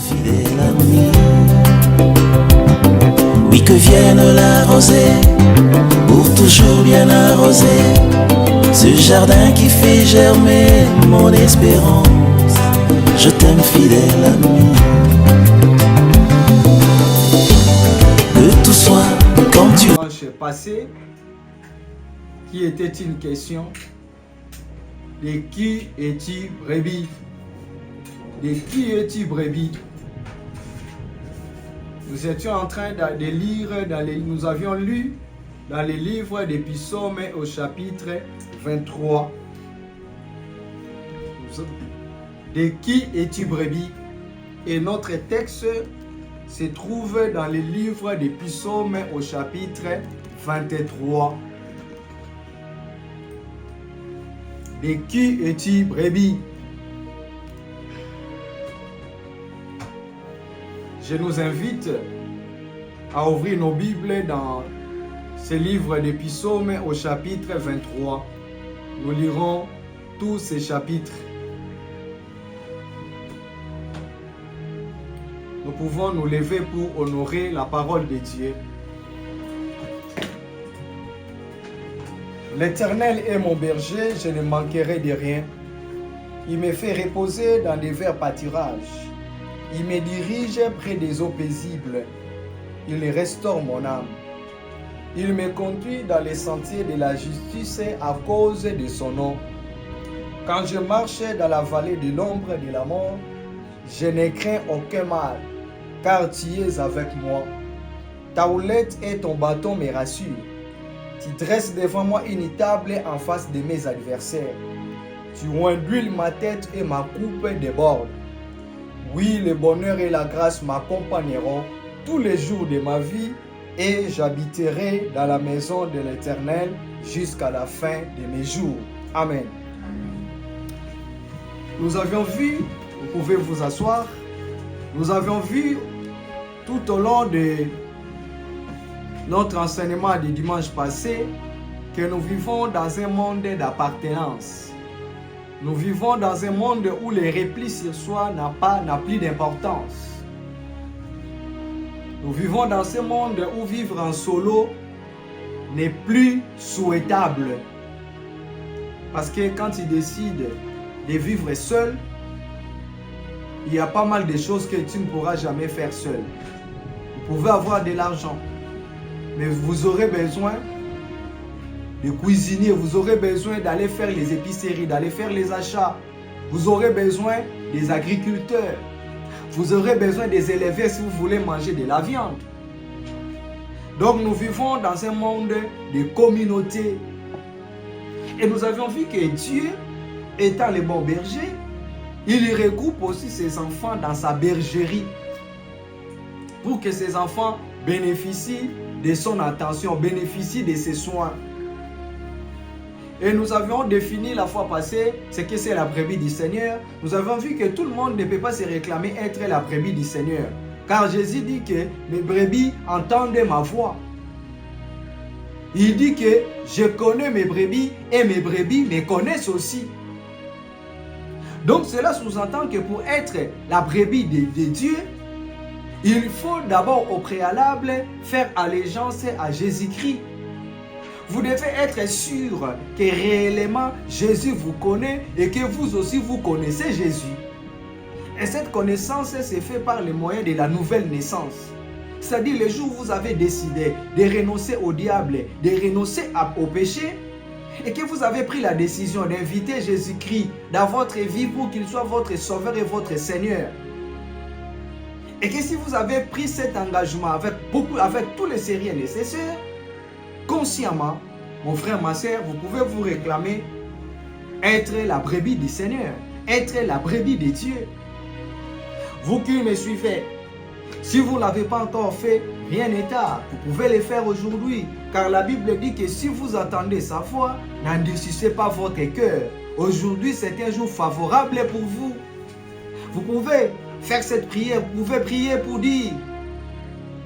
fidèle ami. Oui, que vienne la rosée pour toujours bien arroser ce jardin qui fait germer mon espérance. Je t'aime fidèle ami. Que tout soit comme tu Dimanche passé, qui était une question de qui es-tu brebis? De qui es-tu brebis? Nous étions en train de lire, nous avions lu dans les livres des psaumes au chapitre 23. De qui es-tu brebis? Et notre texte se trouve dans les livres des psaumes au chapitre 23. De qui es-tu brebis? Je nous invite à ouvrir nos Bibles dans ce livre des psaumes au chapitre 23. Nous lirons tous ces chapitres. Nous pouvons nous lever pour honorer la parole de Dieu. L'Éternel est mon berger, je ne manquerai de rien. Il me fait reposer dans des verts pâturages. Il me dirige près des eaux paisibles. Il restaure mon âme. Il me conduit dans les sentiers de la justice à cause de son nom. Quand je marche dans la vallée de l'ombre de la mort, je ne crains aucun mal, car tu es avec moi. Ta houlette et ton bâton me rassurent. Tu dresses devant moi une table en face de mes adversaires. Tu induis ma tête et ma coupe déborde. Oui, le bonheur et la grâce m'accompagneront tous les jours de ma vie et j'habiterai dans la maison de l'Éternel jusqu'à la fin de mes jours. Amen. Nous avions vu, vous pouvez vous asseoir, nous avions vu tout au long de notre enseignement du dimanche passé que nous vivons dans un monde d'appartenance. Nous vivons dans un monde où les replis sur soi n'a plus d'importance. Nous vivons dans ce monde où vivre en solo n'est plus souhaitable. Parce que quand tu décides de vivre seul, il y a pas mal de choses que tu ne pourras jamais faire seul. Vous pouvez avoir de l'argent, mais vous aurez besoin de cuisiner, vous aurez besoin d'aller faire les épiceries, d'aller faire les achats. Vous aurez besoin des agriculteurs. Vous aurez besoin des éleveurs si vous voulez manger de la viande. Donc nous vivons dans un monde de communauté. Et nous avions vu que Dieu, étant le bon berger, il regroupe aussi ses enfants dans sa bergerie. Pour que ses enfants bénéficient de son attention, bénéficient de ses soins. Et nous avions défini la fois passée ce que c'est la brebis du Seigneur. Nous avons vu que tout le monde ne peut pas se réclamer être la brebis du Seigneur. Car Jésus dit que mes brebis entendent ma voix. Il dit que je connais mes brebis et mes brebis me connaissent aussi. Donc cela sous-entend que pour être la brebis de Dieu, il faut d'abord au préalable faire allégeance à Jésus-Christ. Vous devez être sûr que réellement Jésus vous connaît et que vous aussi vous connaissez Jésus. Et cette connaissance se fait par le moyen de la nouvelle naissance. C'est-à-dire le jour où vous avez décidé de renoncer au diable, de renoncer au péché, et que vous avez pris la décision d'inviter Jésus-Christ dans votre vie pour qu'il soit votre sauveur et votre Seigneur. Et que si vous avez pris cet engagement avec tous les sérieux nécessaires, consciemment, mon frère, ma soeur, vous pouvez vous réclamer être la brebis du Seigneur, être la brebis de Dieu. Vous qui me suivez, si vous ne l'avez pas encore fait, rien n'est tard. Vous pouvez le faire aujourd'hui, car la Bible dit que si vous attendez sa voix, n'endurcissez pas votre cœur. Aujourd'hui, c'est un jour favorable pour vous. Vous pouvez faire cette prière, vous pouvez prier pour dire: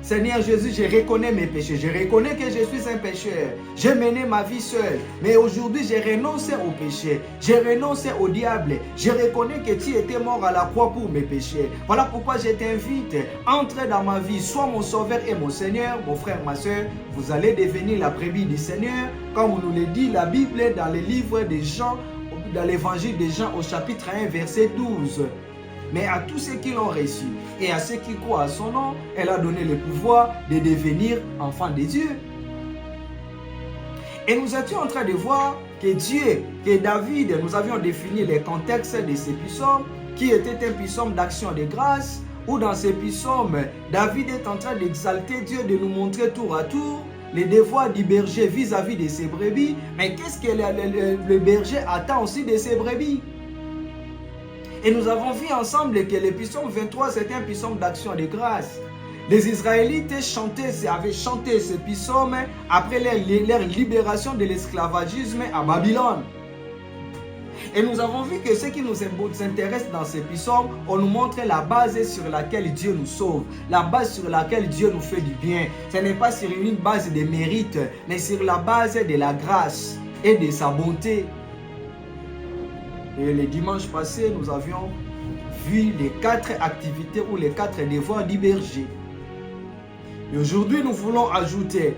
Seigneur Jésus, je reconnais mes péchés. Je reconnais que je suis un pécheur. J'ai mené ma vie seul. Mais aujourd'hui, j'ai renoncé au péché. J'ai renoncé au diable. Je reconnais que tu étais mort à la croix pour mes péchés. Voilà pourquoi je t'invite. Entre dans ma vie. Sois mon sauveur et mon Seigneur. Mon frère, ma soeur, vous allez devenir la brebis du Seigneur. Comme nous le dit la Bible dans le livre de Jean, dans l'évangile de Jean au chapitre 1, verset 12. Mais à tous ceux qui l'ont reçu et à ceux qui croient à son nom, elle a donné le pouvoir de devenir enfants de Dieu. Et nous étions en train de voir que Dieu, que David, nous avions défini les contextes de ces psaumes, qui était un psaume d'action de grâce, où dans ces psaumes, David est en train d'exalter Dieu, de nous montrer tour à tour les devoirs du berger vis-à-vis de ses brebis. Mais qu'est-ce que le berger attend aussi de ses brebis? Et nous avons vu ensemble que le psaume 23, c'était un psaume d'action de grâce. Les Israélites avaient chanté ce psaume après leur libération de l'esclavagisme à Babylone. Et nous avons vu que ce qui nous intéresse dans ce psaume, on nous montre la base sur laquelle Dieu nous sauve, la base sur laquelle Dieu nous fait du bien. Ce n'est pas sur une base de mérite, mais sur la base de la grâce et de sa bonté. Et le dimanche passé, nous avions vu les 4 activités ou les 4 devoirs du berger. Et aujourd'hui, nous voulons ajouter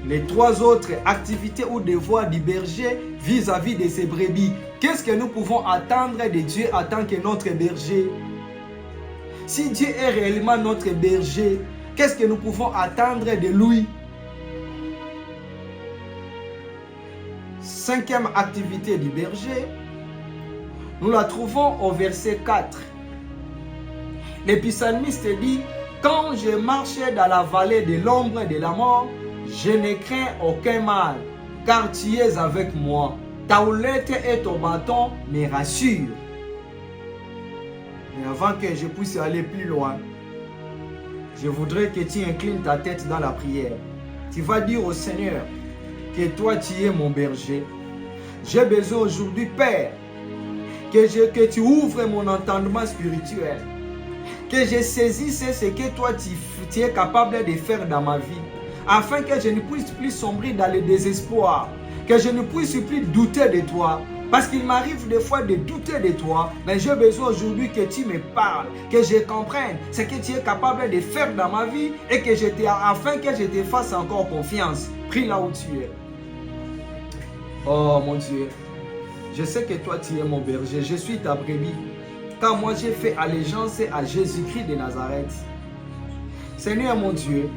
les 3 autres activités ou devoirs du berger vis-à-vis de ses brebis. Qu'est-ce que nous pouvons attendre de Dieu en tant que notre berger? Si Dieu est réellement notre berger, qu'est-ce que nous pouvons attendre de lui? 5e activité du berger, nous la trouvons au verset 4. Le psalmiste dit: quand je marchais dans la vallée de l'ombre de la mort, je ne crains aucun mal, car tu es avec moi. Ta houlette et ton bâton me rassurent. Mais avant que je puisse aller plus loin, je voudrais que tu inclines ta tête dans la prière. Tu vas dire au Seigneur que toi tu es mon berger. J'ai besoin aujourd'hui, Père, que tu ouvres mon entendement spirituel, que je saisisse ce que toi tu es capable de faire dans ma vie, afin que je ne puisse plus sombrer dans le désespoir, que je ne puisse plus douter de toi, parce qu'il m'arrive des fois de douter de toi, mais j'ai besoin aujourd'hui que tu me parles, que je comprenne ce que tu es capable de faire dans ma vie et que afin que je te fasse encore confiance. Prie là où tu es. Oh mon Dieu, je sais que toi tu es mon berger, je suis ta brebis, car moi j'ai fait allégeance à Jésus-Christ de Nazareth. Seigneur mon Dieu,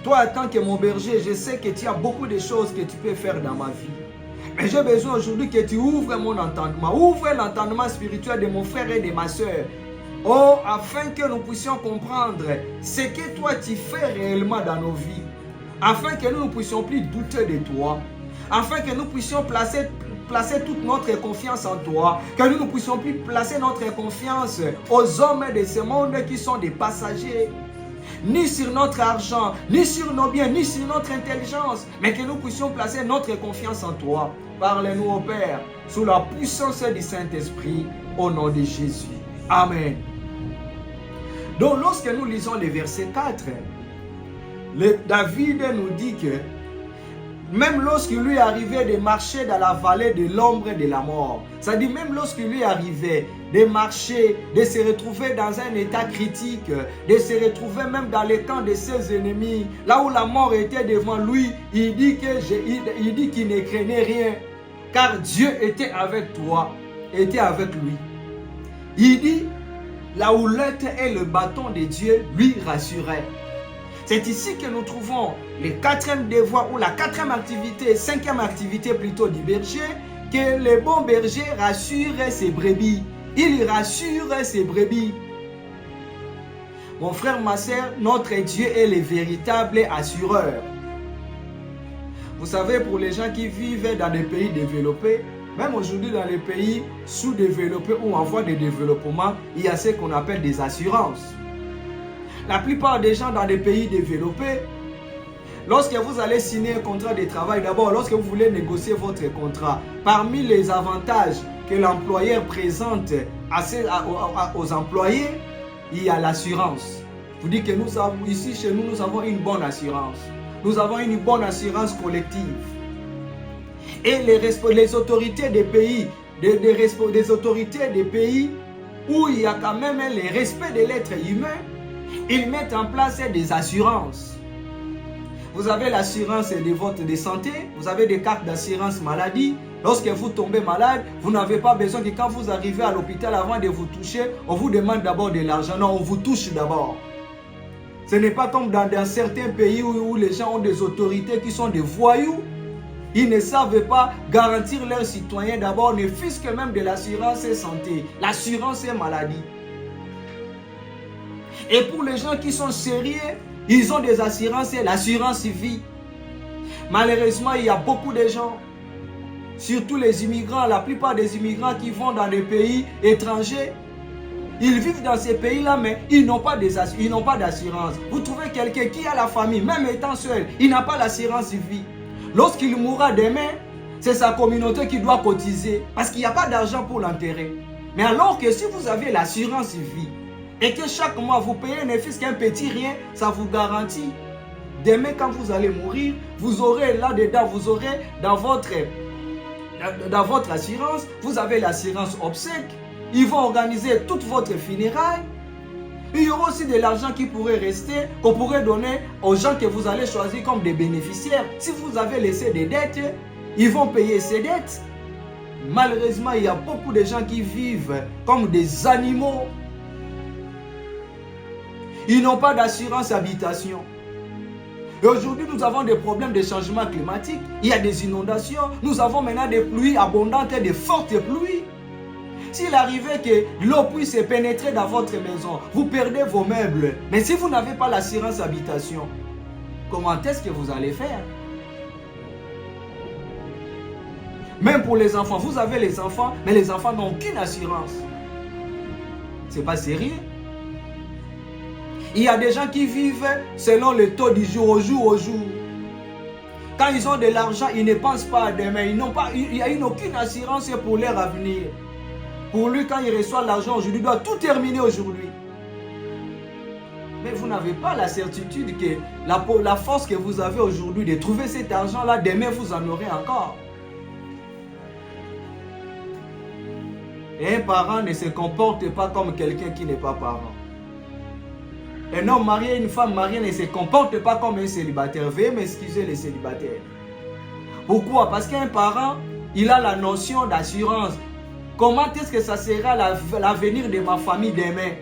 toi en tant que mon berger, je sais que tu as beaucoup de choses que tu peux faire dans ma vie. Mais j'ai besoin aujourd'hui que tu ouvres mon entendement, ouvre l'entendement spirituel de mon frère et de ma soeur. Oh, afin que nous puissions comprendre ce que toi tu fais réellement dans nos vies. Afin que nous ne puissions plus douter de toi. Afin que nous puissions placer toute notre confiance en toi, que nous ne puissions plus placer notre confiance aux hommes de ce monde qui sont des passagers, ni sur notre argent, ni sur nos biens, ni sur notre intelligence, mais que nous puissions placer notre confiance en toi. Parle-nous, ô Père, sous la puissance du Saint-Esprit, au nom de Jésus. Amen. Donc, lorsque nous lisons le verset 4, David nous dit que même lorsqu'il lui arrivait de marcher dans la vallée de l'ombre de la mort, c'est-à-dire même lorsqu'il lui arrivait de marcher, de se retrouver dans un état critique, de se retrouver même dans les camps de ses ennemis, là où la mort était devant lui, il dit qu'il ne craignait rien, car Dieu était avec toi, était avec lui. Il dit, la houlette et le bâton de Dieu lui rassuraient. C'est ici que nous trouvons le 4e devoir ou la 4e activité, 5e activité plutôt du berger, que le bon berger rassure ses brebis. Il rassure ses brebis. Mon frère, ma soeur, notre Dieu est le véritable assureur. Vous savez, pour les gens qui vivent dans des pays développés, même aujourd'hui dans les pays sous-développés ou en voie de développement, il y a ce qu'on appelle des assurances. La plupart des gens dans des pays développés, lorsque vous allez signer un contrat de travail, d'abord, lorsque vous voulez négocier votre contrat, parmi les avantages que l'employeur présente aux employés, il y a l'assurance. vous dites que nous avons, ici chez nous, nous avons une bonne assurance. Nous avons une bonne assurance collective. Et les autorités des pays, des autorités des pays où il y a quand même le respect de l'être humain, ils mettent en place des assurances. Vous avez l'assurance de votre santé, vous avez des cartes d'assurance maladie. Lorsque vous tombez malade, vous n'avez pas besoin que quand vous arrivez à l'hôpital, avant de vous toucher, on vous demande d'abord de l'argent. Non, on vous touche d'abord. Ce n'est pas comme dans certains pays où les gens ont des autorités qui sont des voyous. Ils ne savent pas garantir leurs citoyens d'abord, ne fût-ce que même de l'assurance santé, l'assurance maladie. Et pour les gens qui sont sérieux, ils ont des assurances et l'assurance vie. Malheureusement, il y a beaucoup de gens, surtout les immigrants, la plupart des immigrants qui vont dans des pays étrangers, ils vivent dans ces pays-là, mais ils n'ont pas d'assurance. Vous trouvez quelqu'un qui a la famille, même étant seul, il n'a pas l'assurance vie. Lorsqu'il mourra demain, c'est sa communauté qui doit cotiser, parce qu'il n'y a pas d'argent pour l'enterrer. Mais alors que si vous avez l'assurance vie, et que chaque mois vous payez ne fût-ce qu'un petit rien, ça vous garantit. Demain quand vous allez mourir, vous aurez là-dedans, vous aurez dans votre assurance, vous avez l'assurance obsèque. Ils vont organiser toute votre funéraille. Il y aura aussi de l'argent qui pourrait rester, qu'on pourrait donner aux gens que vous allez choisir comme des bénéficiaires. Si vous avez laissé des dettes, ils vont payer ces dettes. Malheureusement, il y a beaucoup de gens qui vivent comme des animaux. Ils n'ont pas d'assurance habitation. Et aujourd'hui, nous avons des problèmes de changement climatique. Il y a des inondations. Nous avons maintenant des pluies abondantes et de fortes pluies. S'il arrivait que l'eau puisse pénétrer dans votre maison, vous perdez vos meubles. Mais si vous n'avez pas l'assurance habitation, comment est-ce que vous allez faire? Même pour les enfants, vous avez les enfants, mais les enfants n'ont aucune assurance. C'est pas sérieux. Il y a des gens qui vivent selon le taux du jour au jour au jour. Quand ils ont de l'argent, ils ne pensent pas à demain. Il n'y a aucune assurance pour leur avenir. Pour lui, quand il reçoit l'argent aujourd'hui, il doit tout terminer aujourd'hui. Mais vous n'avez pas la certitude que la force que vous avez aujourd'hui de trouver cet argent-là, demain vous en aurez encore. Et un parent ne se comporte pas comme quelqu'un qui n'est pas parent. Un homme marié, une femme mariée ne se comporte pas comme un célibataire. Veuillez m'excuser les célibataires. Pourquoi? Parce qu'un parent, il a la notion d'assurance. Comment est-ce que ça sera l'avenir de ma famille demain?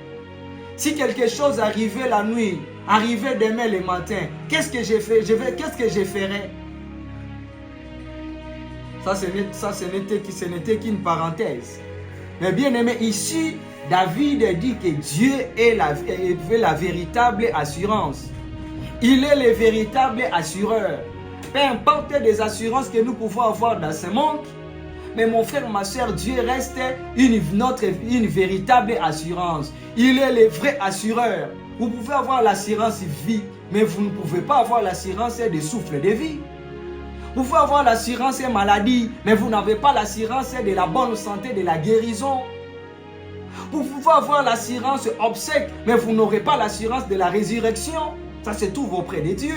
Si quelque chose arrivait la nuit, arrivait demain le matin, qu'est-ce que je fais? Qu'est-ce que je ferai? Ça, ce n'était qu'une parenthèse. Mais bien aimé, ici, David dit que Dieu est la véritable assurance. Il est le véritable assureur. Peu importe des assurances que nous pouvons avoir dans ce monde, mais mon frère, ma soeur, Dieu reste une véritable assurance. Il est le vrai assureur. Vous pouvez avoir l'assurance vie, mais vous ne pouvez pas avoir l'assurance des souffles de vie. Vous pouvez avoir l'assurance maladie, mais vous n'avez pas l'assurance de la bonne santé, de la guérison. Vous pouvez avoir l'assurance obsèque, mais vous n'aurez pas l'assurance de la résurrection. Ça se trouve auprès de Dieu.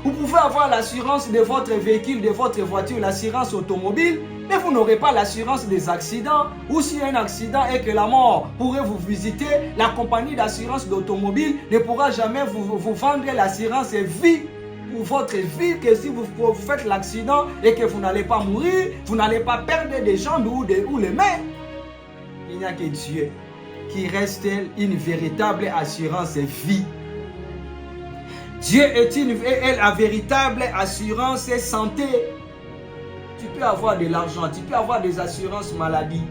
Vous pouvez avoir l'assurance de votre véhicule, de votre voiture, l'assurance automobile, mais vous n'aurez pas l'assurance des accidents. Ou s'il y a un accident et que la mort pourrait vous visiter, la compagnie d'assurance d'automobile ne pourra jamais vous vendre l'assurance vie pour votre vie, que si vous faites l'accident et que vous n'allez pas mourir, vous n'allez pas perdre des jambes ou les mains. Il n'y a que Dieu qui reste une véritable assurance vie. Dieu est la véritable assurance et santé. Tu peux avoir de l'argent, tu peux avoir des assurances maladie.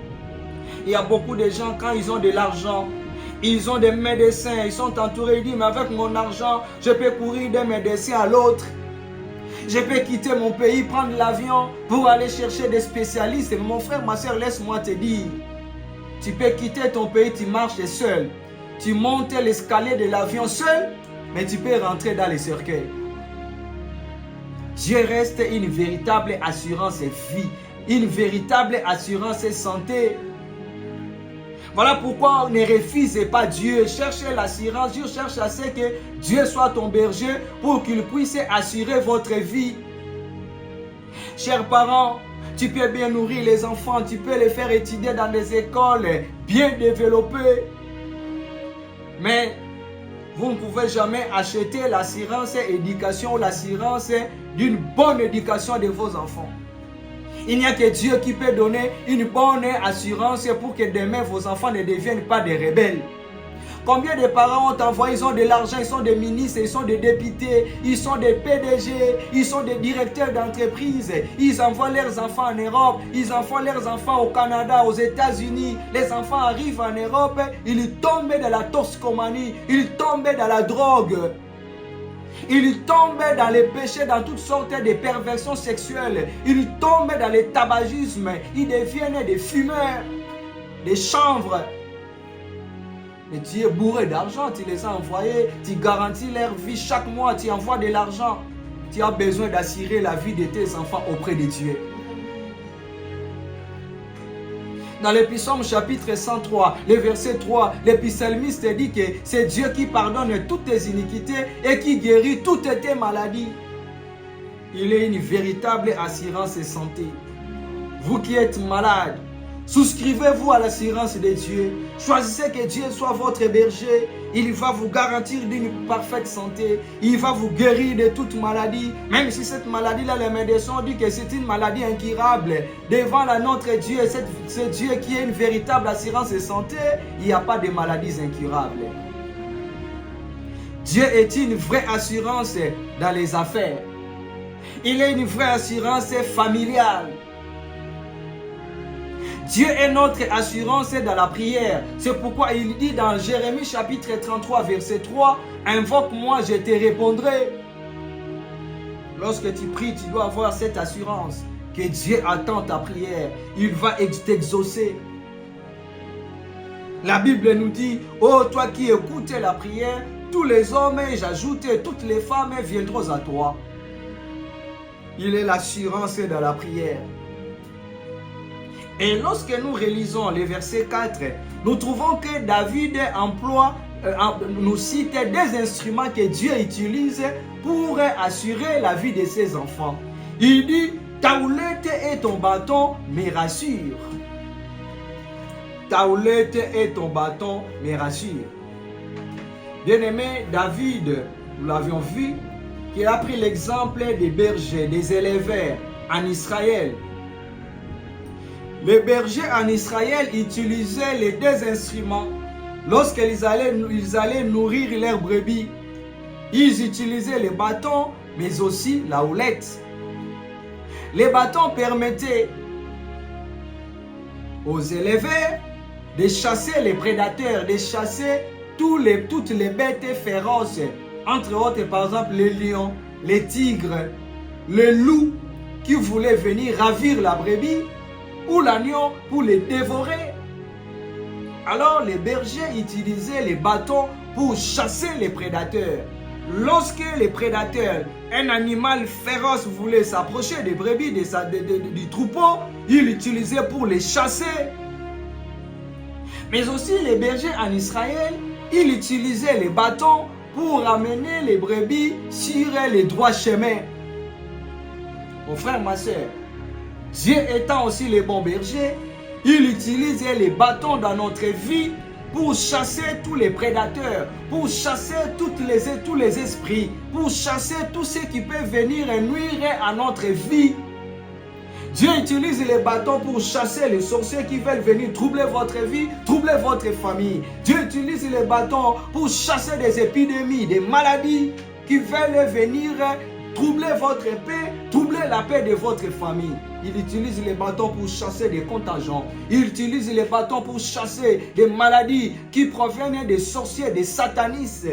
Il y a beaucoup de gens, quand ils ont de l'argent, ils ont des médecins, ils sont entourés, ils disent, mais avec mon argent, je peux courir d'un médecin à l'autre. Je peux quitter mon pays, prendre l'avion pour aller chercher des spécialistes. Mais mon frère, ma soeur, laisse-moi te dire, tu peux quitter ton pays, tu marches seul. Tu montes l'escalier de l'avion seul, mais tu peux rentrer dans les cercueils. Dieu reste une véritable assurance vie, une véritable assurance santé. Voilà pourquoi ne refusez pas Dieu. Cherchez l'assurance. Dieu cherche à ce que Dieu soit ton berger pour qu'il puisse assurer votre vie. Chers parents, tu peux bien nourrir les enfants, tu peux les faire étudier dans des écoles bien développées. Mais vous ne pouvez jamais acheter l'assurance éducation ou l'assurance d'une bonne éducation de vos enfants. Il n'y a que Dieu qui peut donner une bonne assurance pour que demain vos enfants ne deviennent pas des rebelles. Combien de parents ont envoyé, ils ont de l'argent, ils sont des ministres, ils sont des députés, ils sont des PDG, ils sont des directeurs d'entreprise. Ils envoient leurs enfants en Europe, ils envoient leurs enfants au Canada, aux États-Unis. Les enfants arrivent en Europe, ils tombent dans la toxicomanie, ils tombent dans la drogue. Ils tombent dans les péchés, dans toutes sortes de perversions sexuelles. Ils tombent dans le tabagisme. Ils deviennent des fumeurs, des chanvres. Mais tu es bourré d'argent, tu les as envoyés, tu garantis leur vie chaque mois, tu envoies de l'argent. Tu as besoin d'assurer la vie de tes enfants auprès de Dieu. Dans le psaume chapitre 103, le verset 3, le psalmiste dit que c'est Dieu qui pardonne toutes tes iniquités et qui guérit toutes tes maladies. Il est une véritable assurance et santé. Vous qui êtes malades, souscrivez-vous à l'assurance de Dieu. Choisissez que Dieu soit votre berger. Il va vous garantir d'une parfaite santé. Il va vous guérir de toute maladie. Même si cette maladie-là, les médecins disent que c'est une maladie incurable. Devant notre Dieu, c'est Dieu qui est une véritable assurance de santé. Il n'y a pas de maladies incurables. Dieu est une vraie assurance dans les affaires. Il est une vraie assurance familiale. Dieu est notre assurance dans la prière. C'est pourquoi il dit dans Jérémie chapitre 33 verset 3, « Invoque-moi, je te répondrai. » Lorsque tu pries, tu dois avoir cette assurance que Dieu attend ta prière. Il va t'exaucer. La Bible nous dit, « Oh, toi qui écoutes la prière, tous les hommes, et j'ajoute, toutes les femmes viendront à toi. » Il est l'assurance dans la prière. Et lorsque nous relisons le verset 4, nous trouvons que David nous cite des instruments que Dieu utilise pour assurer la vie de ses enfants. Il dit, ta houlette et ton bâton me rassurent. Ta houlette et ton bâton me rassurent. Bien-aimé, David, nous l'avions vu, qui a pris l'exemple des bergers, des éleveurs en Israël. Les bergers en Israël utilisaient les deux instruments. Lorsqu'ils allaient nourrir leurs brebis, ils utilisaient les bâtons, mais aussi la houlette. Les bâtons permettaient aux éleveurs de chasser les prédateurs, de chasser toutes les bêtes féroces, entre autres par exemple les lions, les tigres, les loups qui voulaient venir ravir la brebis ou l'agneau pour les dévorer. Alors les bergers utilisaient les bâtons pour chasser les prédateurs. Lorsque les prédateurs, un animal féroce voulait s'approcher des brebis du troupeau, ils l'utilisaient pour les chasser. Mais aussi les bergers en Israël, ils utilisaient les bâtons pour amener les brebis sur les droits chemins. Mon frère, ma soeur, Dieu étant aussi le bon berger, il utilise les bâtons dans notre vie pour chasser tous les prédateurs, pour chasser tous les esprits, pour chasser tous ceux qui peuvent venir nuire à notre vie. Dieu utilise les bâtons pour chasser les sorciers qui veulent venir troubler votre vie, troubler votre famille. Dieu utilise les bâtons pour chasser des épidémies, des maladies qui veulent venir troubler votre paix, troubler la paix de votre famille. Il utilise les bâtons pour chasser des contagions. Il utilise les bâtons pour chasser des maladies qui proviennent des sorciers, des satanistes.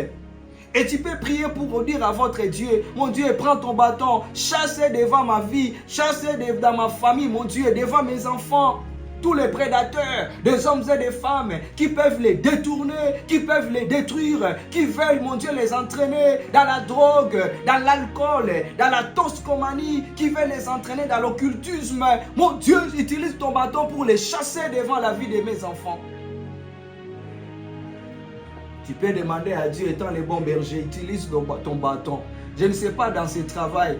Et tu peux prier pour dire à votre Dieu, mon Dieu, prends ton bâton, chasse devant ma vie, chasse dans ma famille, mon Dieu, devant mes enfants. Tous les prédateurs, des hommes et des femmes qui peuvent les détourner, qui peuvent les détruire, qui veulent, mon Dieu, les entraîner dans la drogue, dans l'alcool, dans la toxicomanie, qui veulent les entraîner dans l'occultisme. Mon Dieu, utilise ton bâton pour les chasser devant la vie de mes enfants. Tu peux demander à Dieu, étant le bon berger, utilise ton bâton. Je ne sais pas dans ce travail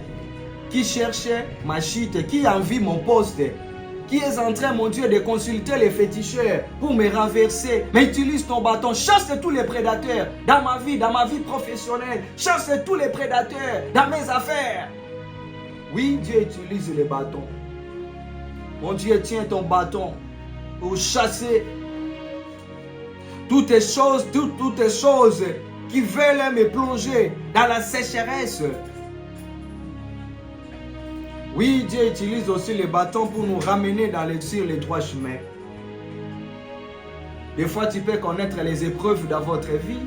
qui cherchait ma chute, qui envie mon poste, qui est en train, mon Dieu, de consulter les féticheurs pour me renverser. Mais utilise ton bâton, chasse tous les prédateurs dans ma vie professionnelle. Chasse tous les prédateurs dans mes affaires. Oui, Dieu utilise les bâtons. Mon Dieu, tiens ton bâton pour chasser toutes les choses qui veulent me plonger dans la sécheresse. Oui, Dieu utilise aussi les bâtons pour nous ramener sur les droits chemins. Des fois, tu peux connaître les épreuves dans votre vie.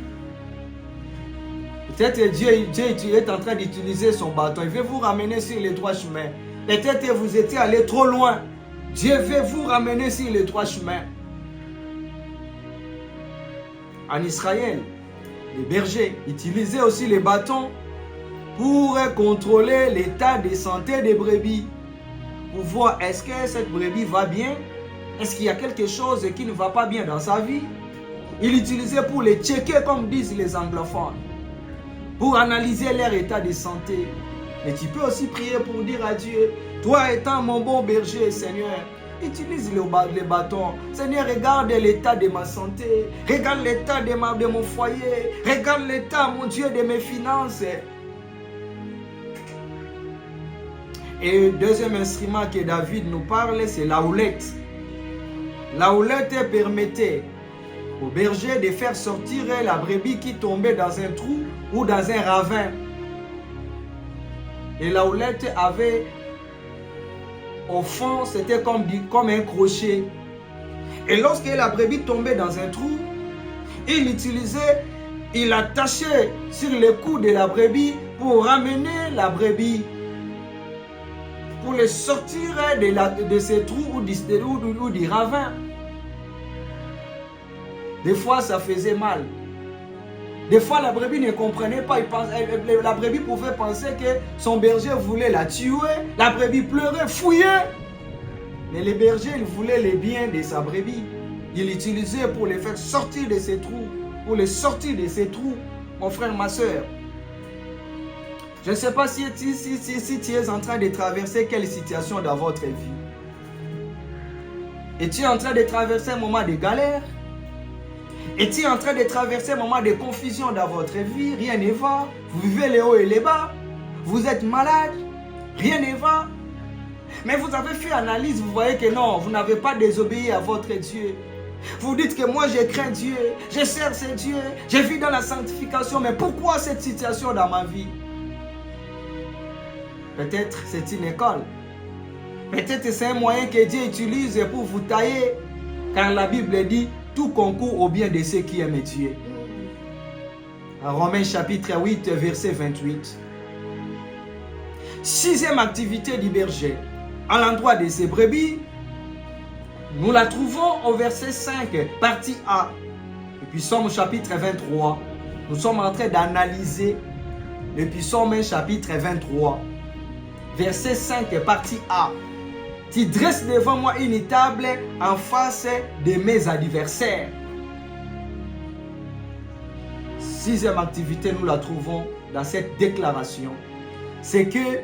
Peut-être Dieu est en train d'utiliser son bâton. Il veut vous ramener sur les droits chemins. Peut-être que vous étiez allé trop loin. Dieu veut vous ramener sur les droits chemins. En Israël, les bergers utilisaient aussi les bâtons pour contrôler l'état de santé des brebis. Pour voir est-ce que cette brebis va bien? Est-ce qu'il y a quelque chose qui ne va pas bien dans sa vie? Ils l'utilisaient pour les checker comme disent les anglophones. Pour analyser leur état de santé. Mais tu peux aussi prier pour dire à Dieu, toi étant mon bon berger, Seigneur, utilise les bâtons. Seigneur, regarde l'état de ma santé. Regarde l'état de mon foyer. Regarde l'état, mon Dieu, de mes finances. Et le deuxième instrument que David nous parle, c'est la houlette. La houlette permettait au berger de faire sortir la brebis qui tombait dans un trou ou dans un ravin. Et la houlette avait, au fond, c'était comme un crochet. Et lorsque la brebis tombait dans un trou, il attachait sur le cou de la brebis pour ramener la brebis, pour les sortir de ces trous ou du ravin. Des fois, ça faisait mal. Des fois, la brebis ne comprenait pas. La brebis pouvait penser que son berger voulait la tuer. La brebis pleurait, fouillait. Mais le berger, il voulait le bien de sa brebis. Il l'utilisait pour les faire sortir de ces trous. Pour les sortir de ces trous, mon frère, ma soeur. Je ne sais pas si tu es en train de traverser quelle situation dans votre vie. Et tu es en train de traverser un moment de galère. Et tu es en train de traverser un moment de confusion dans votre vie. Rien ne va. Vous vivez les hauts et les bas. Vous êtes malade. Rien ne va. Mais vous avez fait analyse. Vous voyez que non, vous n'avez pas désobéi à votre Dieu. Vous dites que moi je crains Dieu. Je sers ce Dieu. Je vis dans la sanctification. Mais pourquoi cette situation dans ma vie? Peut-être c'est une école. Peut-être c'est un moyen que Dieu utilise pour vous tailler. Car la Bible dit, tout concourt au bien de ceux qui aiment Dieu. En Romains chapitre 8, verset 28. Sixième activité du berger. À l'endroit de ses brebis, nous la trouvons au verset 5, partie A. Et puis Psaume chapitre 23. Nous sommes en train d'analyser le Psaume chapitre 23. Verset 5, partie A. Tu dresses devant moi une table en face de mes adversaires. Sixième activité, nous la trouvons dans cette déclaration. C'est que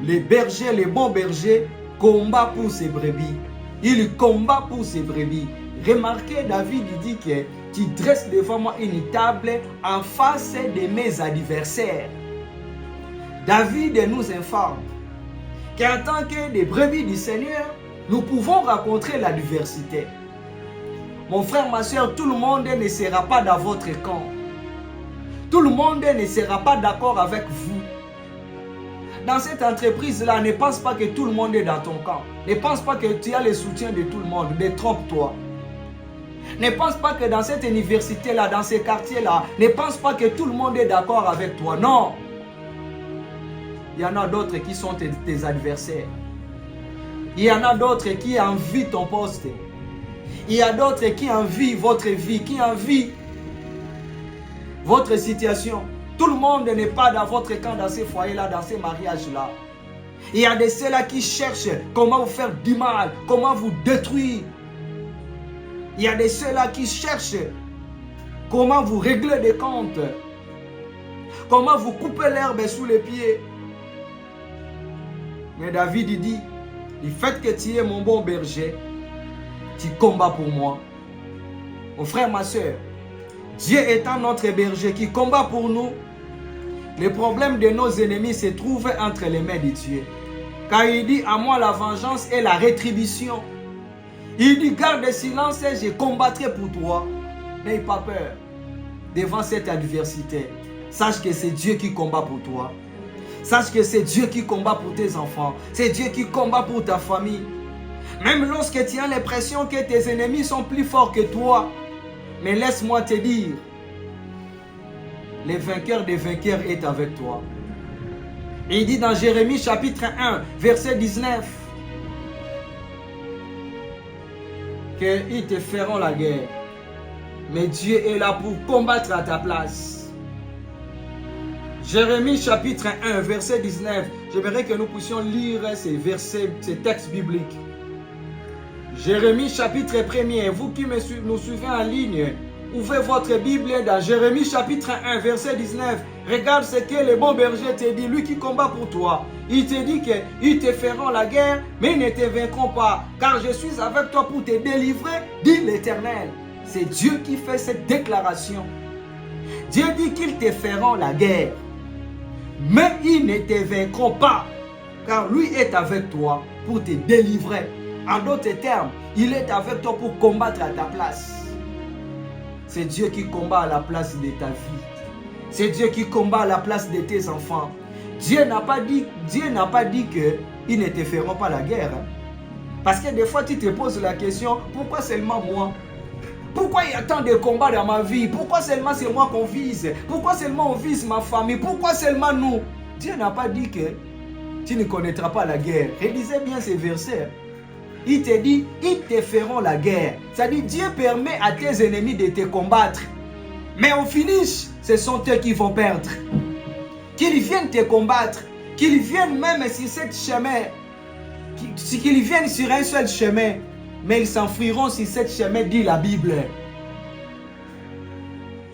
les bergers, les bons bergers, combattent pour ses brebis. Il combat pour ses brebis. Remarquez, David dit que tu dresses devant moi une table en face de mes adversaires. David nous informe qu'en tant que des brebis du Seigneur, nous pouvons rencontrer l'adversité. Mon frère, ma soeur, tout le monde ne sera pas dans votre camp. Tout le monde ne sera pas d'accord avec vous. Dans cette entreprise-là, ne pense pas que tout le monde est dans ton camp. Ne pense pas que tu as le soutien de tout le monde. Détrompe-toi. Ne pense pas que dans cette université-là, dans ces quartiers-là, ne pense pas que tout le monde est d'accord avec toi. Non. Il y en a d'autres qui sont tes adversaires. Il y en a d'autres qui envient ton poste. Il y a d'autres qui envient votre vie, qui envient votre situation. Tout le monde n'est pas dans votre camp, dans ces foyers-là, dans ces mariages-là. Il y a de ceux-là qui cherchent comment vous faire du mal, comment vous détruire. Il y a de ceux-là qui cherchent comment vous réglez des comptes, comment vous coupez l'herbe sous les pieds. Mais David dit, du fait que tu es mon bon berger, tu combats pour moi. Mon frère, ma soeur, Dieu étant notre berger qui combat pour nous, les problèmes de nos ennemis se trouvent entre les mains de Dieu. Car il dit, à moi la vengeance et la rétribution. Il dit, garde le silence et je combattrai pour toi. N'aie pas peur devant cette adversité. Sache que c'est Dieu qui combat pour toi. Sache que c'est Dieu qui combat pour tes enfants. C'est Dieu qui combat pour ta famille. Même lorsque tu as l'impression que tes ennemis sont plus forts que toi. Mais laisse-moi te dire, le vainqueur des vainqueurs est avec toi. Il dit dans Jérémie chapitre 1, verset 19, qu'ils te feront la guerre. Mais Dieu est là pour combattre à ta place. Jérémie chapitre 1, verset 19. J'aimerais que nous puissions lire ces versets, ces textes bibliques. Jérémie chapitre 1er. Vous qui nous suivez en ligne, ouvrez votre Bible dans Jérémie chapitre 1, verset 19. Regarde ce que le bon berger te dit, lui qui combat pour toi. Il te dit qu'ils te feront la guerre, mais ils ne te vaincront pas. Car je suis avec toi pour te délivrer, dit l'Éternel. C'est Dieu qui fait cette déclaration. Dieu dit qu'ils te feront la guerre, mais ils ne te vaincront pas. Car lui est avec toi pour te délivrer. En d'autres termes, il est avec toi pour combattre à ta place. C'est Dieu qui combat à la place de ta vie. C'est Dieu qui combat à la place de tes enfants. Dieu n'a pas dit qu'ils ne te feront pas la guerre. Parce que des fois, tu te poses la question, pourquoi seulement moi? Pourquoi il y a tant de combats dans ma vie? Pourquoi seulement c'est moi qu'on vise? Pourquoi seulement on vise ma famille? Pourquoi seulement nous? Dieu n'a pas dit que tu ne connaîtras pas la guerre. Réalisez bien ces versets. Il te dit, ils te feront la guerre. C'est-à-dire, Dieu permet à tes ennemis de te combattre. Mais au finish, ce sont eux qui vont perdre. Qu'ils viennent te combattre, qu'ils viennent même sur cette chemin, qu'ils viennent sur un seul chemin, mais ils s'enfuiront sur cette chemin, dit la Bible.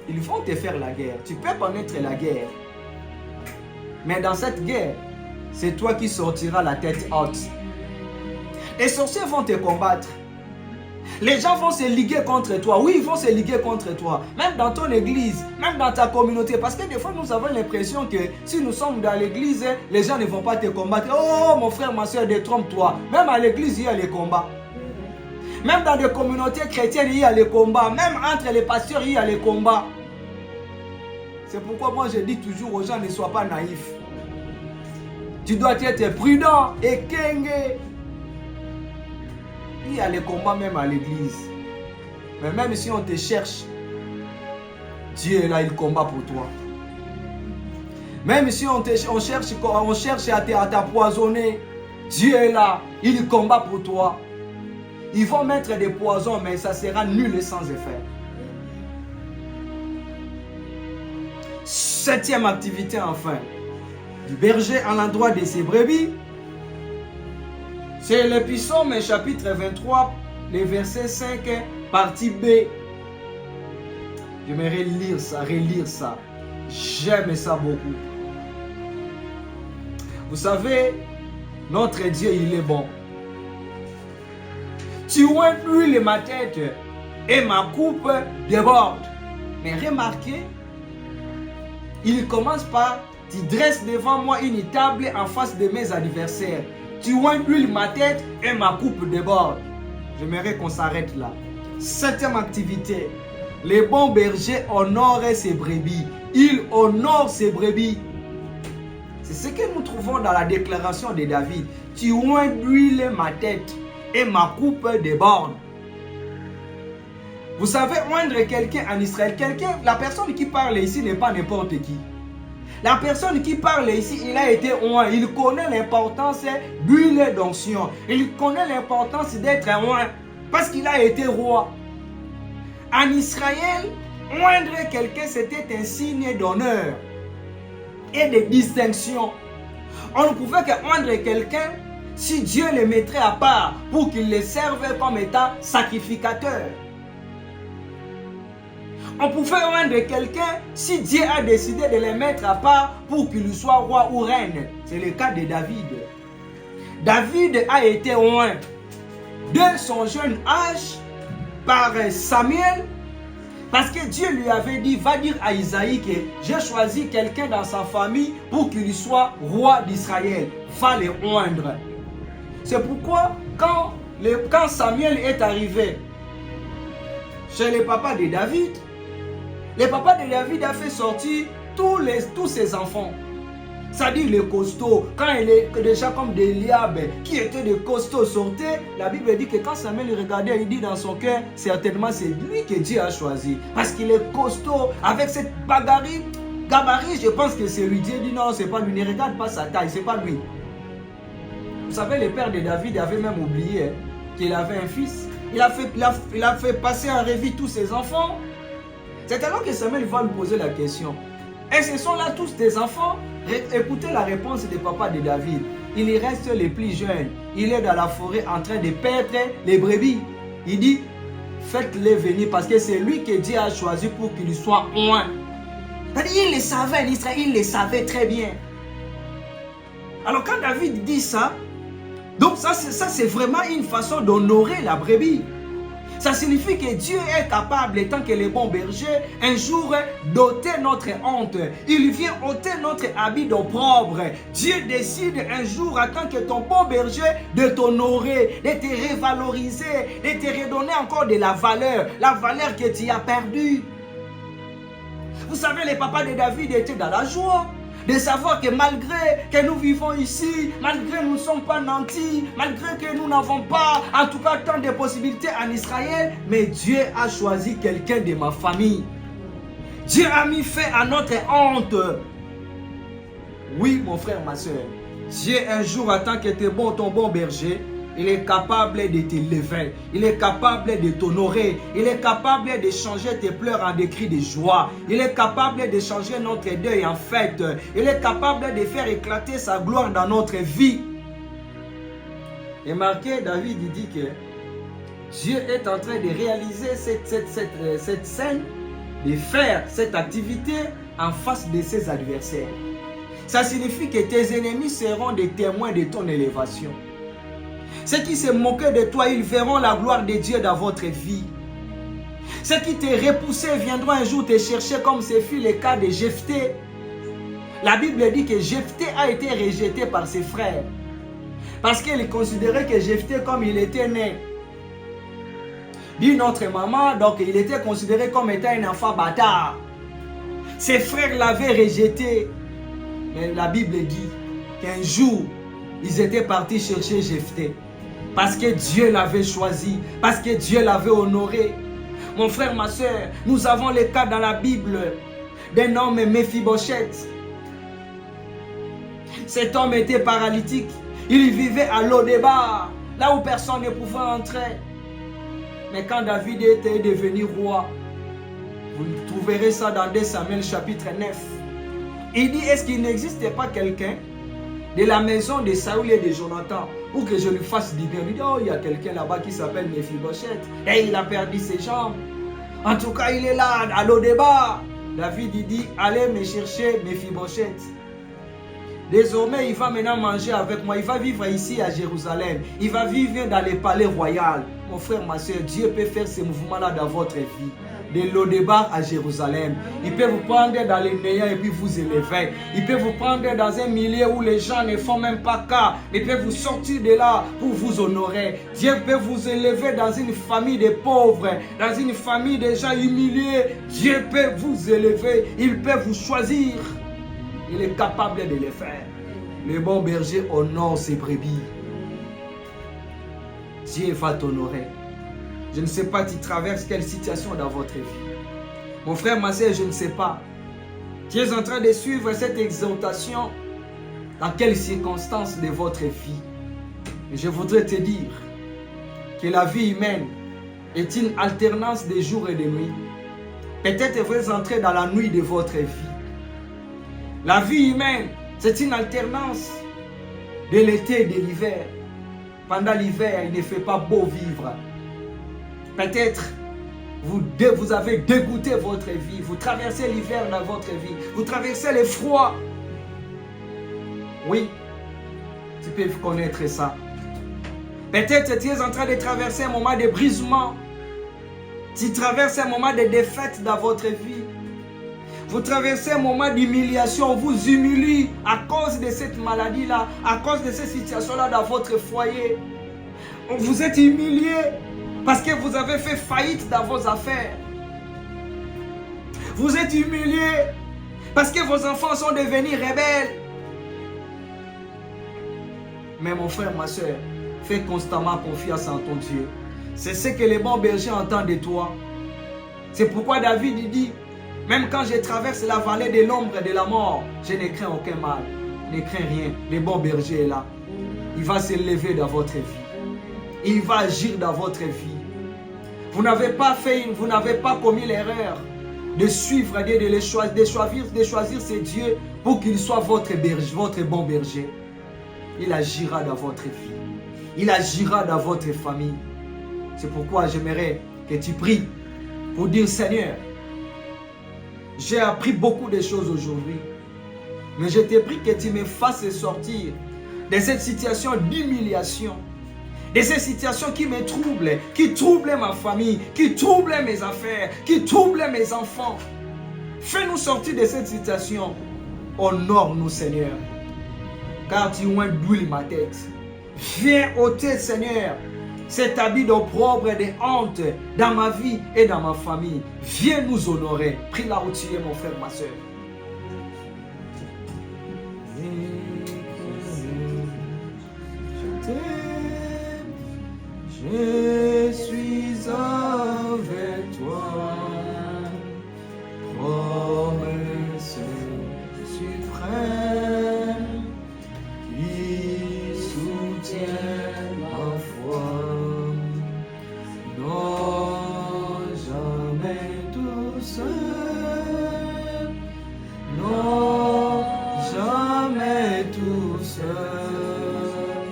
Ils vont te faire la guerre. Tu peux connaître la guerre. Mais dans cette guerre, c'est toi qui sortiras la tête haute. Les sorciers vont te combattre. Les gens vont se liguer contre toi. Oui, ils vont se liguer contre toi. Même dans ton église, même dans ta communauté. Parce que des fois, nous avons l'impression que si nous sommes dans l'église, les gens ne vont pas te combattre. Oh, mon frère, ma soeur, détrompe-toi. Même à l'église, il y a les combats. Même dans des communautés chrétiennes, il y a les combats. Même entre les pasteurs, il y a les combats. C'est pourquoi moi, je dis toujours aux gens, ne sois pas naïfs. Tu dois être prudent et kenge. Il y a les combats même à l'église. Mais même si on te cherche, Dieu est là, il combat pour toi. Même si on cherche à t'empoisonner, Dieu est là, il combat pour toi. Ils vont mettre des poisons, mais ça sera nul et sans effet. 7e activité enfin, du berger à l'endroit de ses brebis. C'est le psaume chapitre 23, les versets 5, partie B. J'aimerais lire ça, relire ça. J'aime ça beaucoup. Vous savez, notre Dieu, il est bon. Tu oins l'huile ma tête et ma coupe déborde. Mais remarquez, il commence par, tu dresses devant moi une table en face de mes adversaires. Tu oins l'huile ma tête et ma coupe déborde. J'aimerais qu'on s'arrête là. 7e activité. Les bons bergers honorent ses brebis. Il honore ses brebis. C'est ce que nous trouvons dans la déclaration de David. Tu oins l'huile ma tête et ma coupe déborde. Vous savez, oindre quelqu'un en Israël, la personne qui parle ici n'est pas n'importe qui. La personne qui parle ici, il a été oint. Il connaît l'importance d'huile d'onction. Il connaît l'importance d'être oint parce qu'il a été roi. En Israël, oindre quelqu'un, c'était un signe d'honneur et de distinction. On ne pouvait que oindre quelqu'un si Dieu le mettrait à part pour qu'il le serve comme étant sacrificateur. On pouvait oindre quelqu'un si Dieu a décidé de les mettre à part pour qu'il soit roi ou reine. C'est le cas de David. David a été oint de son jeune âge par Samuel parce que Dieu lui avait dit, va dire à Isaïe que j'ai choisi quelqu'un dans sa famille pour qu'il soit roi d'Israël. Va le oindre. C'est pourquoi quand Samuel est arrivé chez le papa de David, le papa de David a fait sortir tous ses enfants. C'est-à-dire les costauds. Quand il est déjà comme des Eliab qui étaient des costauds sortaient, la Bible dit que quand Samuel regardait, il dit dans son cœur, certainement c'est lui que Dieu a choisi. Parce qu'il est costaud, avec cette gabarit, je pense que c'est lui. Dieu dit non, c'est pas lui, ne regarde pas sa taille, c'est pas lui. Vous savez, le père de David avait même oublié qu'il avait un fils. Il a fait passer en revue tous ses enfants. C'est alors que Samuel va lui poser la question. Et ce sont là tous tes enfants? Écoutez la réponse du papa de David. Il y reste les plus jeunes. Il est dans la forêt en train de perdre les brebis. Il dit, faites-les venir parce que c'est lui que Dieu a choisi pour qu'il soit oint. Il le savait, l'Israël, il le savait très bien. Alors quand David dit ça, donc ça c'est vraiment une façon d'honorer la brebis. Ça signifie que Dieu est capable, étant que le bon berger, un jour d'ôter notre honte. Il vient ôter notre habit d'opprobre. Dieu décide un jour, en tant que ton bon berger, de t'honorer, de te revaloriser, de te redonner encore de la valeur que tu as perdue. Vous savez, les papas de David étaient dans la joie de savoir que malgré que nous vivons ici, malgré que nous ne sommes pas nantis, malgré que nous n'avons pas, en tout cas, tant de possibilités en Israël, mais Dieu a choisi quelqu'un de ma famille. Dieu a mis fin à notre honte. Oui, mon frère, ma soeur, Dieu un jour, en tant que ton bon berger, il est capable de t'élever, il est capable de t'honorer, il est capable de changer tes pleurs en des cris de joie, il est capable de changer notre deuil en fête, il est capable de faire éclater sa gloire dans notre vie. Et marqué, David il dit que Dieu est en train de réaliser cette scène, de faire cette activité en face de ses adversaires. Ça signifie que tes ennemis seront des témoins de ton élévation. Ceux qui se moquaient de toi, ils verront la gloire de Dieu dans votre vie. Ceux qui te repoussaient viendront un jour te chercher, comme ce fut le cas de Jephthé. La Bible dit que Jephthé a été rejeté par ses frères. Parce qu'il considérait que Jephthé, comme il était né d'une autre maman, donc il était considéré comme étant un enfant bâtard. Ses frères l'avaient rejeté. Mais la Bible dit qu'un jour, ils étaient partis chercher Jephthé. Parce que Dieu l'avait choisi, parce que Dieu l'avait honoré. Mon frère, ma soeur, nous avons le cas dans la Bible d'un homme Méphibosheth. Cet homme était paralytique. Il vivait à Lo-Débar, là où personne ne pouvait entrer. Mais quand David était devenu roi, vous trouverez ça dans 2 Samuel chapitre 9. Il dit, est-ce qu'il n'existait pas quelqu'un de la maison de Saül et de Jonathan, ou que je lui fasse du bien? Il dit, oh, il y a quelqu'un là-bas qui s'appelle Méphibosheth, et il a perdu ses jambes. En tout cas, il est là, à Lo-Débar. David, il dit, allez me chercher Méphibosheth. Désormais, il va maintenant manger avec moi. Il va vivre ici à Jérusalem. Il va vivre dans les palais royaux. Mon frère, ma soeur, Dieu peut faire ce mouvement-là dans votre vie. De Lo-Débar à Jérusalem. Il peut vous prendre dans les meilleurs et puis vous élever. Il peut vous prendre dans un milieu où les gens ne font même pas cas. Il peut vous sortir de là pour vous honorer. Dieu peut vous élever dans une famille de pauvres, dans une famille de gens humiliés. Dieu peut vous élever. Il peut vous choisir. Il est capable de le faire. Le bon berger honore ses brebis. Dieu va t'honorer. Je ne sais pas, tu traverses quelle situation dans votre vie. Mon frère, ma soeur, je ne sais pas. Tu es en train de suivre cette exhortation dans quelles circonstances de votre vie. Et je voudrais te dire que la vie humaine est une alternance de jours et de nuits. Peut-être vous entrez dans la nuit de votre vie. La vie humaine, c'est une alternance de l'été et de l'hiver. Pendant l'hiver, il ne fait pas beau vivre. Peut-être Vous avez dégoûté votre vie. Vous traversez l'hiver dans votre vie. Vous traversez les froids. Oui, tu peux connaître ça. Peut-être tu es en train de traverser un moment de brisement. Tu traverses un moment de défaite dans votre vie. Vous traversez un moment d'humiliation. On vous humilie à cause de cette maladie-là, à cause de cette situation-là dans votre foyer. Vous êtes humilié parce que vous avez fait faillite dans vos affaires. Vous êtes humilié parce que vos enfants sont devenus rebelles. Mais mon frère, ma soeur, fais constamment confiance en ton Dieu. C'est ce que les bons bergers entendent de toi. C'est pourquoi David dit, même quand je traverse la vallée de l'ombre et de la mort, je ne crains aucun mal. Ne crains rien. Le bon berger est là. Il va se lever dans votre vie. Il va agir dans votre vie. Vous n'avez pas commis l'erreur de suivre Dieu, de choisir ce Dieu pour qu'il soit votre berger, votre bon berger. Il agira dans votre vie. Il agira dans votre famille. C'est pourquoi j'aimerais que tu pries pour dire, Seigneur, j'ai appris beaucoup de choses aujourd'hui, mais je te prie que tu me fasses sortir de cette situation d'humiliation, de cette situation qui me trouble, qui trouble ma famille, qui trouble mes affaires, qui trouble mes enfants. Fais-nous sortir de cette situation. Honore-nous, Seigneur, car tu oins d'huile ma tête. Viens ôter, Seigneur, cet habit d'opprobre et de honte dans ma vie et dans ma famille. Viens nous honorer. Prie là où tu es, mon frère, ma soeur. Je suis avec toi, promesse suprême qui soutient ma foi. Non, jamais tout seul, non, jamais tout seul.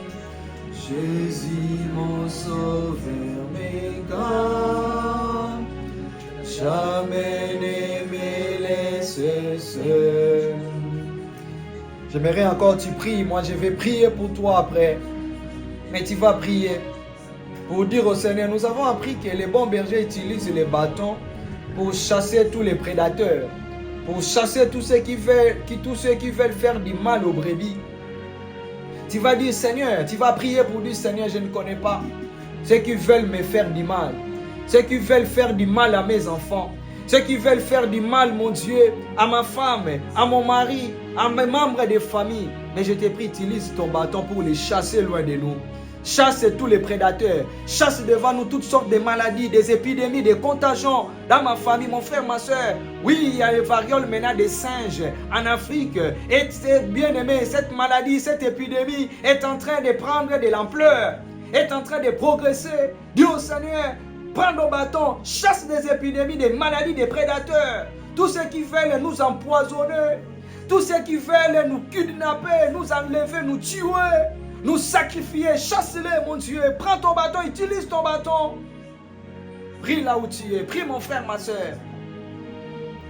Jésus, mon sauveur, mes gars, jamais ne me laisse seul. J'aimerais encore que tu pries. Moi, je vais prier pour toi après. Mais tu vas prier pour dire au Seigneur, nous avons appris que les bons bergers utilisent les bâtons pour chasser tous les prédateurs, pour chasser tous ceux qui veulent faire du mal aux brebis. Tu vas dire, Seigneur, tu vas prier pour dire, Seigneur, je ne connais pas ceux qui veulent me faire du mal, ceux qui veulent faire du mal à mes enfants, ceux qui veulent faire du mal, mon Dieu, à ma femme, à mon mari, à mes membres de famille. Mais je te prie, utilise ton bâton pour les chasser loin de nous. Chasse tous les prédateurs. Chasse devant nous toutes sortes de maladies, des épidémies, des contagions dans ma famille, mon frère, ma soeur. Oui, il y a les variole maintenant des singes en Afrique. Et c'est bien aimé, cette maladie, cette épidémie est en train de prendre de l'ampleur, est en train de progresser. Dis au Seigneur, prends nos bâtons, chasse des épidémies, des maladies, des prédateurs. Tous ceux qui veulent nous empoisonner, tous ceux qui veulent nous kidnapper, nous enlever, nous tuer, nous sacrifier, chasse-les, mon Dieu. Prends ton bâton, utilise ton bâton. Prie là où tu es. Prie, mon frère, ma soeur.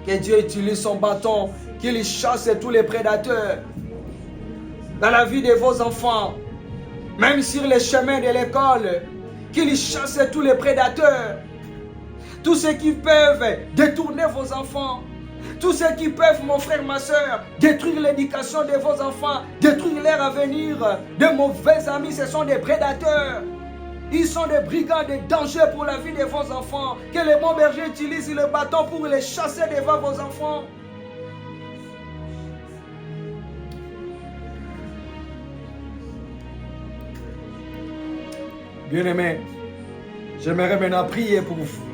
Que Dieu utilise son bâton, qu'il chasse tous les prédateurs dans la vie de vos enfants, même sur les chemins de l'école, qu'il chasse tous les prédateurs, tous ceux qui peuvent détourner vos enfants, tous ceux qui peuvent, mon frère, ma soeur, détruire l'éducation de vos enfants, détruire leur avenir. De mauvais amis, ce sont des prédateurs. Ils sont des brigands, des dangers pour la vie de vos enfants. Que les bons bergers utilisent le bâton pour les chasser devant vos enfants. Bien-aimés, j'aimerais maintenant prier pour vous.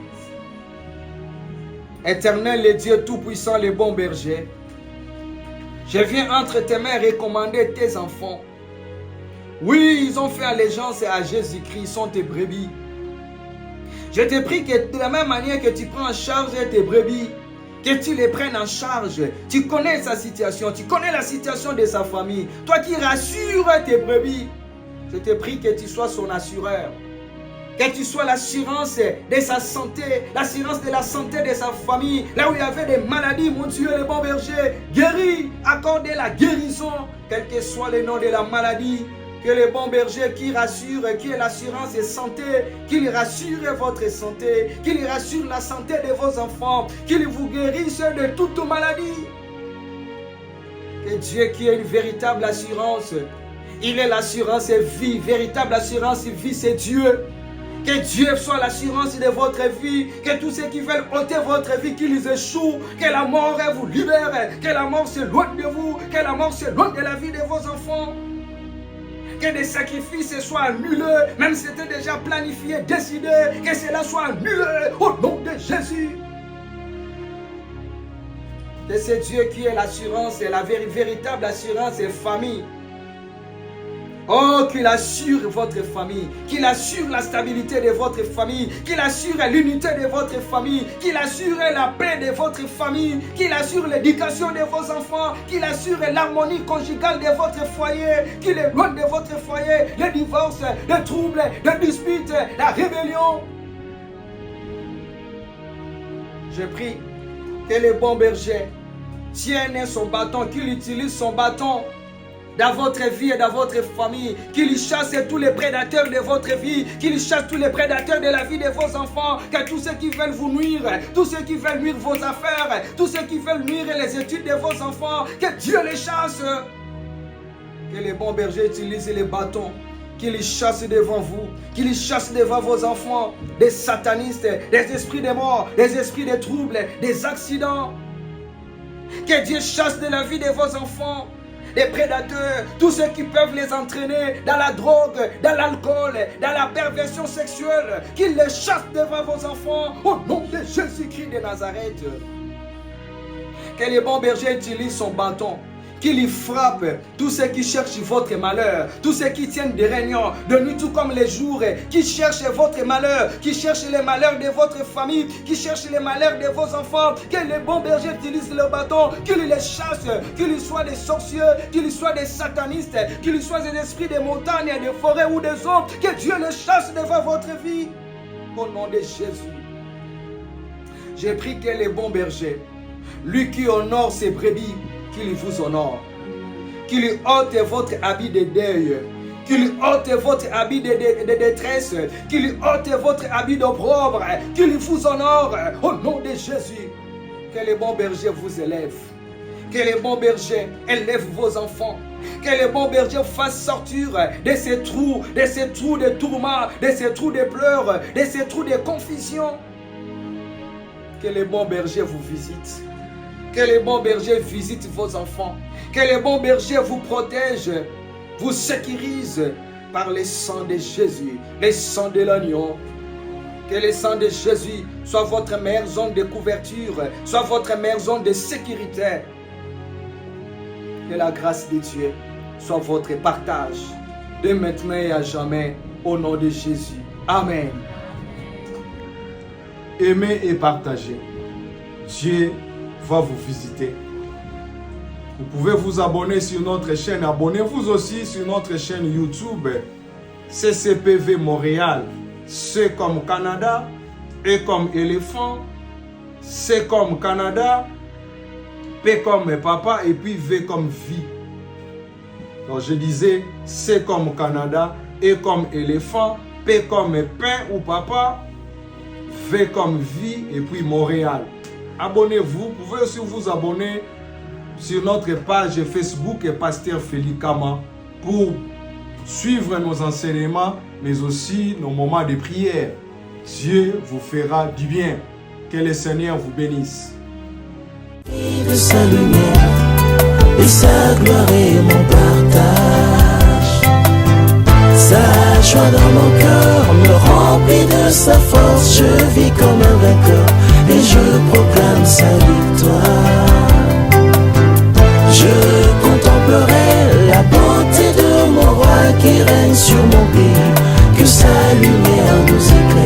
Éternel, le Dieu Tout-Puissant, le bon berger, je viens entre tes mains recommander tes enfants. Oui, ils ont fait allégeance à Jésus-Christ, ils sont tes brebis. Je te prie que de la même manière que tu prends en charge tes brebis, que tu les prennes en charge. Tu connais sa situation, tu connais la situation de sa famille. Toi qui rassures tes brebis, je te prie que tu sois son assureur. Que tu sois l'assurance de sa santé, l'assurance de la santé de sa famille. Là où il y avait des maladies, mon Dieu, le bon berger, guéris, accordez la guérison, quel que soit le nom de la maladie. Que le bon berger qui rassure, qui est l'assurance de santé, qu'il rassure votre santé, qu'il rassure la santé de vos enfants, qu'il vous guérisse de toute maladie. Que Dieu qui est une véritable assurance, il est l'assurance et vie, véritable assurance et vie, c'est Dieu. Que Dieu soit l'assurance de votre vie, que tous ceux qui veulent ôter votre vie, qu'ils échouent, que la mort vous libère, que la mort s'éloigne de vous, que la mort s'éloigne de la vie de vos enfants. Que des sacrifices soient annulés, même si c'était déjà planifié, décidé, que cela soit annulé au nom de Jésus. Que c'est Dieu qui est l'assurance, et la véritable assurance et famille. Oh, qu'il assure votre famille, qu'il assure la stabilité de votre famille, qu'il assure l'unité de votre famille, qu'il assure la paix de votre famille, qu'il assure l'éducation de vos enfants, qu'il assure l'harmonie conjugale de votre foyer, qu'il éloigne de votre foyer les divorces, les troubles, les disputes, la rébellion. Je prie que le bon berger tienne son bâton, qu'il utilise son bâton dans votre vie et dans votre famille, qu'il chasse tous les prédateurs de votre vie, qu'il chasse tous les prédateurs de la vie de vos enfants, que tous ceux qui veulent vous nuire, tous ceux qui veulent nuire vos affaires, tous ceux qui veulent nuire les études de vos enfants, que Dieu les chasse. Que les bons bergers utilisent les bâtons, qu'il chasse devant vous, qu'il chasse devant vos enfants, des satanistes, des esprits de mort, des esprits de troubles, des accidents. Que Dieu chasse de la vie de vos enfants des prédateurs, tous ceux qui peuvent les entraîner dans la drogue, dans l'alcool, dans la perversion sexuelle, qu'ils les chassent devant vos enfants au nom de Jésus-Christ de Nazareth. Que le bon berger utilise son bâton, qu'il y frappe tous ceux qui cherchent votre malheur, tous ceux qui tiennent des réunions de nuit tout comme les jours, qui cherchent votre malheur, qui cherchent les malheurs de votre famille, qui cherchent les malheurs de vos enfants. Que le bon berger utilise le bâton, qu'il les chasse, qu'il soit des sorciers, qu'il soit des satanistes, qu'il soit des esprits des montagnes, des forêts ou des eaux, que Dieu les chasse devant votre vie. Au nom de Jésus. J'ai pris que le bon berger, lui qui honore ses brebis, qu'il vous honore, qu'il ôte votre habit de deuil, qu'il ôte votre habit de détresse, qu'il ôte votre habit d'opprobre, qu'il vous honore au nom de Jésus. Que le bon berger vous élève, que le bon berger élève vos enfants, que le bon berger fasse sortir de ces trous de tourments, de ces trous de pleurs, de ces trous de confusion. Que le bon berger vous visite. Que le bon berger visite vos enfants. Que le bon berger vous protège, vous sécurise par le sang de Jésus, le sang de l'agneau. Que le sang de Jésus soit votre meilleure zone de couverture, soit votre meilleure zone de sécurité. Que la grâce de Dieu soit votre partage, de maintenant et à jamais, au nom de Jésus. Amen. Aimez et partagez. Dieu va vous visiter. Vous pouvez vous abonner sur notre chaîne. Abonnez-vous aussi sur notre chaîne YouTube CCPV Montréal. C comme Canada, E comme éléphant, C comme Canada, P comme papa et puis V comme vie. Donc je disais C comme Canada, E comme éléphant, P comme pain ou papa, V comme vie et puis Montréal. Abonnez-vous, vous pouvez aussi vous abonner sur notre page Facebook Pasteur Félix Kama pour suivre nos enseignements, mais aussi nos moments de prière. Dieu vous fera du bien. Que le Seigneur vous bénisse. Et de sa lumière et sa gloire est mon partage. Sa joie dans mon cœur me remplit de sa force. Je vis comme un vainqueur et je proclame sa victoire. Je contemplerai la beauté de mon roi qui règne sur mon pays. Que sa lumière nous éclaire.